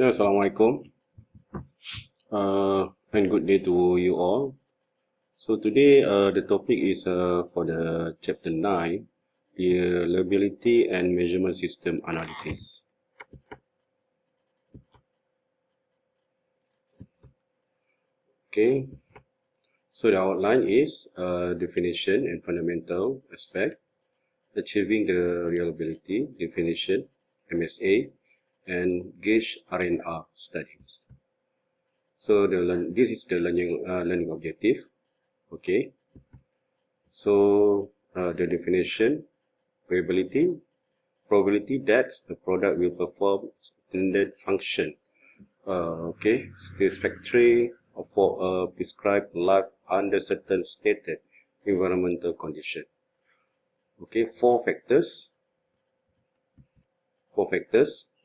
Yeah, Assalamualaikum and good day to you all. So today the topic is for the chapter 9, the reliability and measurement system analysis. Okay, so the outline is definition and fundamental aspect, achieving the reliability definition, MSA, and gauge R&R studies. So this is the learning objective. Okay, so the definition, probability that the product will perform intended function, satisfactory for a prescribed life under certain stated environmental condition. Okay, four factors,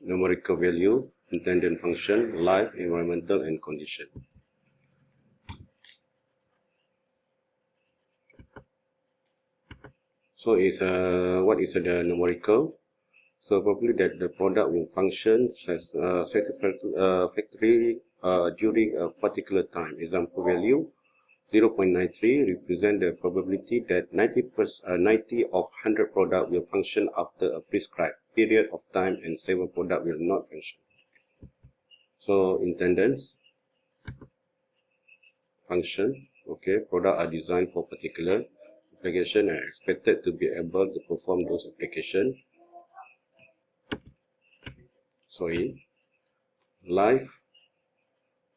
numerical value, intended function, life, environmental, and condition. So what is the numerical? So probably that the product will function satisfactorily during a particular time. Example value 0.93 represent the probability that 90 of 100 product will function after a prescribed period of time and 7 product will not function. So intendance function, okay, product are designed for particular application and expected to be able to perform those applications. Life,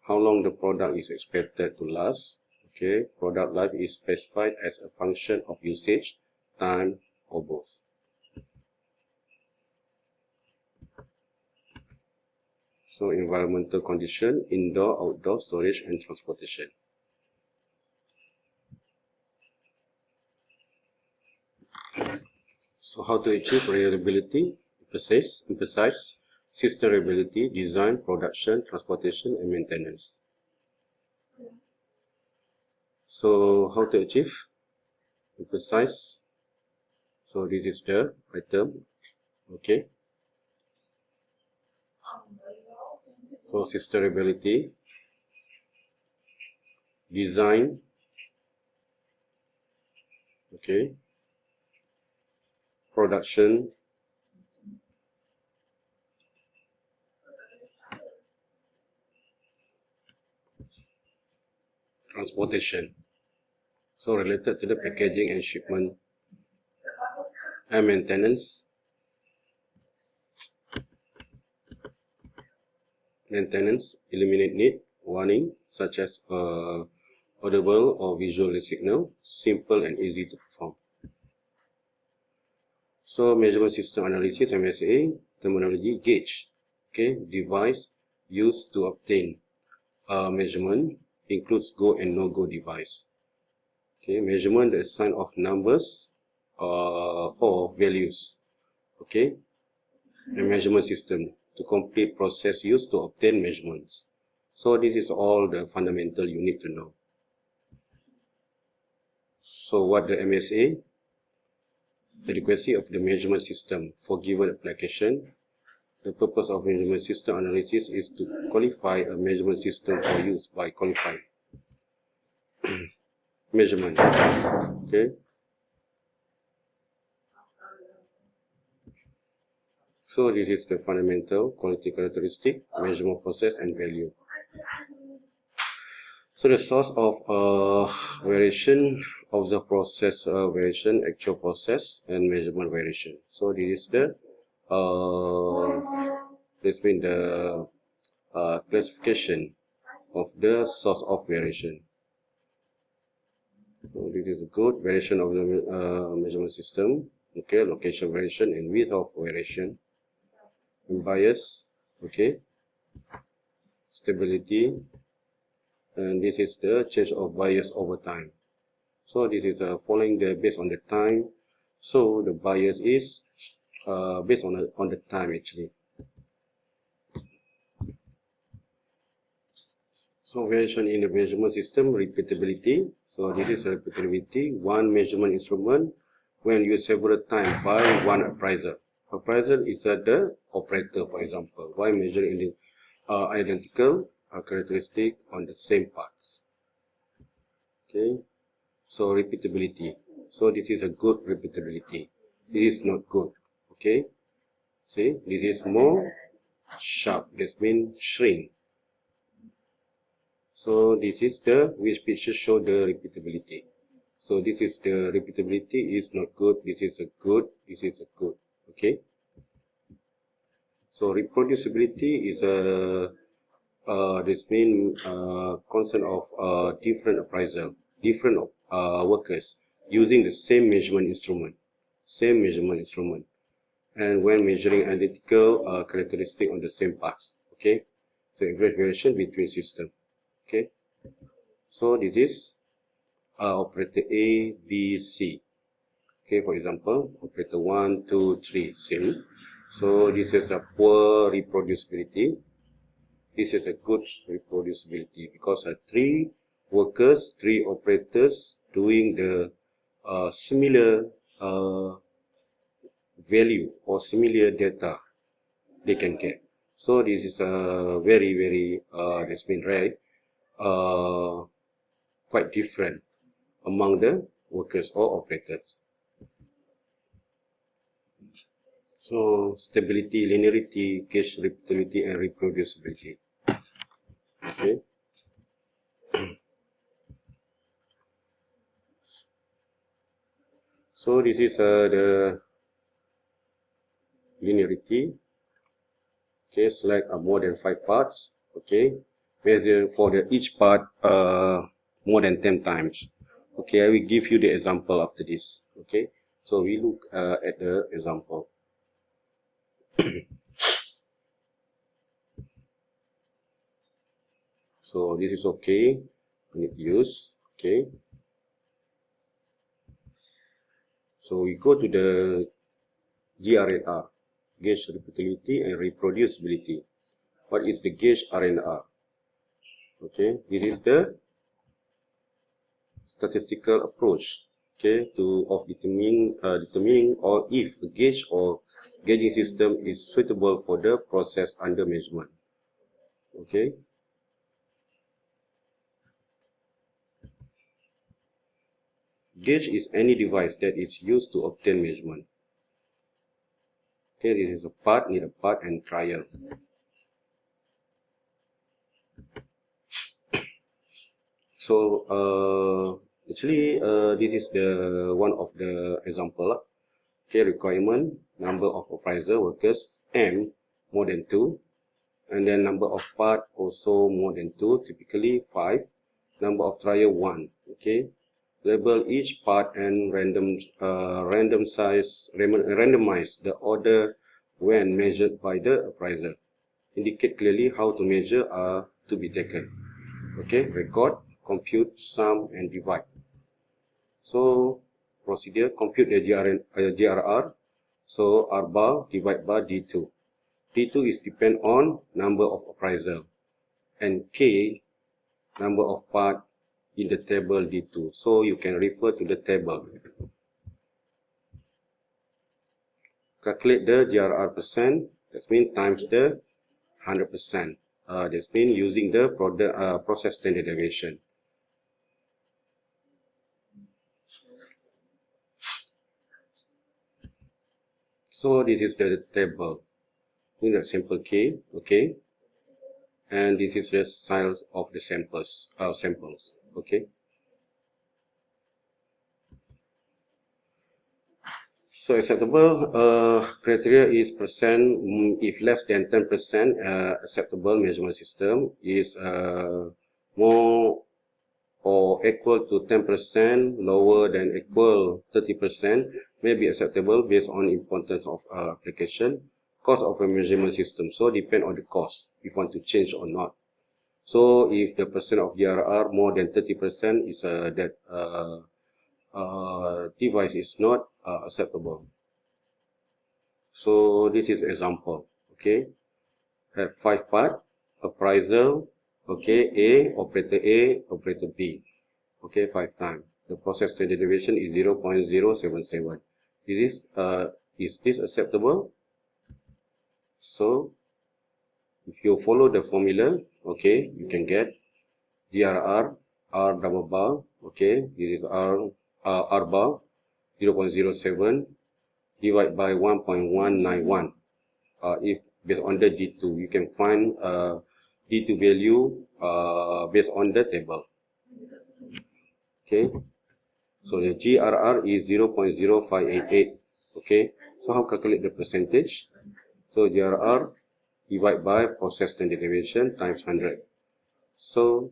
how long the product is expected to last. Okay, product life is specified as a function of usage, time, or both. So environmental condition, indoor, outdoor, storage, and transportation. So how to achieve reliability? Emphasize system reliability, design, production, transportation, and maintenance. So how to achieve? Emphasize. So this is the item. Okay. So system reliability, design. Okay. Production. Transportation. So related to the packaging and shipment and maintenance. Maintenance, eliminate need, warning, such as audible or visual signal, simple and easy to perform. So measurement system analysis, MSA, terminology, gauge, okay, device used to obtain measurement, includes go and no-go device. Okay, measurement, the sign of numbers or values. Okay, a measurement system to complete process used to obtain measurements. So this is all the fundamental you need to know. So what the MSA? Adequacy of the measurement system for given application. The purpose of measurement system analysis is to qualify a measurement system for use by qualifying measurement. Okay. So this is the fundamental quality characteristic, measurement process and value. So the source of variation of the process variation, actual process and measurement variation. So this is the classification of the source of variation. So this is a good variation of the measurement system. Okay, location variation and width of variation. And bias, okay, stability, and this is the change of bias over time. So this is following the based on the time. So the bias is based on the time actually. So variation in the measurement system, repeatability. So this is repeatability. One measurement instrument when used several times by one appraiser. Appraiser is the operator, for example. Why measure in the identical characteristic on the same parts. Okay, so repeatability. So this is a good repeatability. This is not good. Okay, see, this is more sharp. This means shrink. So this is the which picture show the repeatability. So this is the repeatability is not good. This is a good. This is a good. Okay. So reproducibility is a this means concern of different appraisal, different workers using the same measurement instrument, and when measuring identical characteristic on the same parts. Okay. So average variation between system. Okay. So this is operator A, B, C. Okay, for example, operator 1, 2, 3, same. So this is a poor reproducibility. This is a good reproducibility because 3 workers, 3 operators doing the similar value or similar data they can get. So this is a very that's been rare, quite different among the workers or operators. So stability, linearity, gauge repeatability, and reproducibility. Okay. So this is the linearity. Okay, select more than 5 parts. Okay, measure for each part more than 10 times. Okay, I will give you the example after this. Okay, so we look at the example. So this is okay. We need to use. Okay. So we go to the GR&R, gauge repeatability and reproducibility. What is the gauge R&R? Okay, this is the statistical approach. Okay, of determining or if a gauge or gauging system is suitable for the process under measurement. Okay. Gauge is any device that is used to obtain measurement. Okay, this is a part, need a part and trial. So actually this is the one of the example. Okay, requirement, number of appraiser workers, M more than 2, and then number of part also more than 2, typically 5, number of trial 1. Okay, label each part and randomize the order when measured by the appraiser. Indicate clearly how to measure are to be taken. Okay, record, compute, sum, and divide. So procedure, compute the GRR. So R bar divide by D2. D2 is depend on number of appraisal and K number of part in the table D2. So you can refer to the table. Calculate the GRR percent. That means times the 100%. That means using the process standard deviation. So this is the table in the sample K, okay, and this is the size of the samples, okay. So acceptable criteria is percent. If less than 10%, acceptable measurement system is more or equal to 10%, lower than equal 30%, may be acceptable based on importance of application, cost of a measurement system. So depend on the cost if you want to change or not. So if the percent of GRR more than 30% is that device is not acceptable. So this is example. Okay, have 5 part, appraisal. Okay, A, operator B. Okay, 5 times. The process standard deviation is 0.077. Is this acceptable? So if you follow the formula, okay, you can get GRR R double bar, okay, this is R bar 0.07 divided by 1.191. If based on the D2, you can find D2 value based on the table. Okay, so the GRR is 0.0588. Okay, so how calculate the percentage? So GRR divided by process standard deviation times 100. So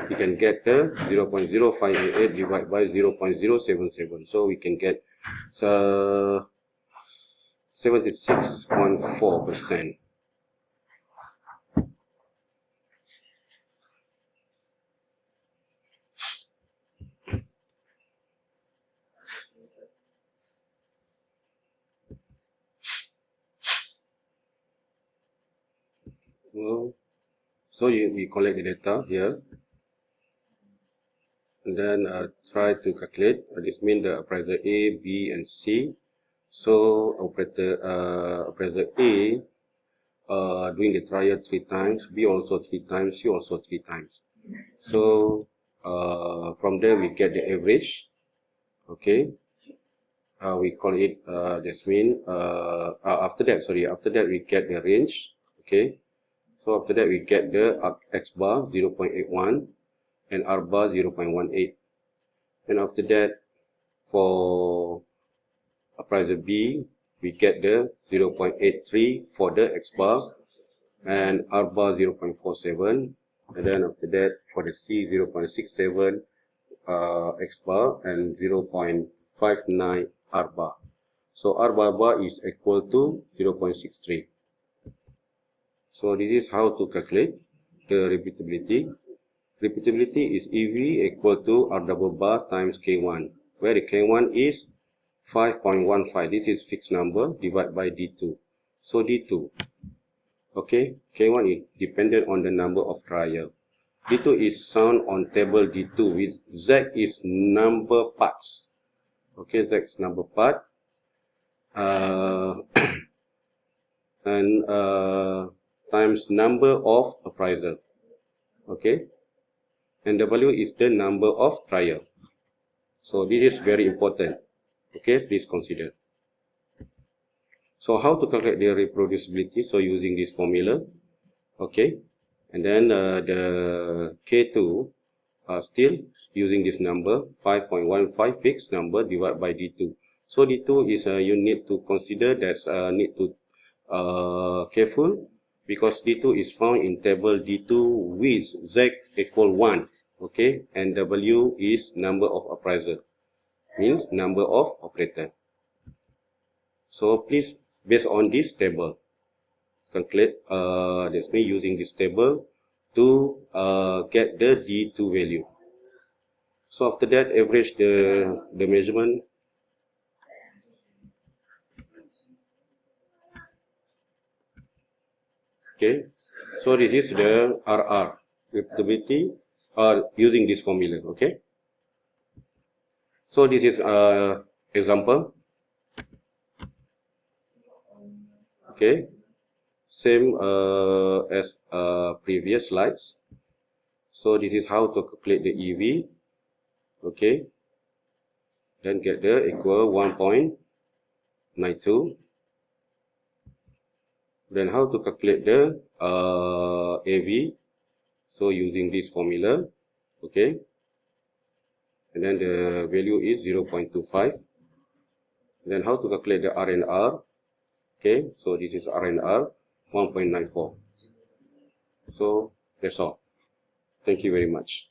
we can get the 0.0588 divided by 0.077. So we can get 76.4%. Well, so we collect the data here, and then try to calculate. This means the appraiser A, B, and C. So appraiser A doing the trial 3 times, B also 3 times, C also 3 times. So from there we get the average. Okay, we call it this mean after that we get the range. Okay, so after that we get the X bar 0.81 and R bar 0.18, and after that for appraiser B we get the 0.83 for the X bar and R bar 0.47, and then after that for the C 0.67 X bar and 0.59 R bar. So R bar is equal to 0.63. So this is how to calculate the repeatability. Repeatability is EV equal to R double bar times K1, where the K1 is 5.15. This is fixed number divided by D2. So D2, okay, K1 is dependent on the number of trial. D2 is found on table D2 with Z is number parts. Okay, Z is number part. And times number of appraiser. Okay, and W is the number of trial. So this is very important. Okay, please consider. So how to calculate the reproducibility? So using this formula. Okay, and then the K2 still using this number 5.15 fixed number divided by D2. So D2 is you need to consider that need to careful, because D2 is found in table D2 with Z equal 1, okay, and W is number of appraiser, means number of operator. So please, based on this table, calculate, that's me using this table to get the D2 value. So after that, average the measurement. Okay, so this is the RR, repeatability, using this formula. Okay, so this is example. Okay, same as previous slides. So this is how to calculate the EV. Okay, then get the equal 1.92. Then how to calculate the AV? So using this formula, okay, and then the value is 0.25. Then how to calculate the RNR? Okay, so this is RNR 1.94. So that's all. Thank you very much.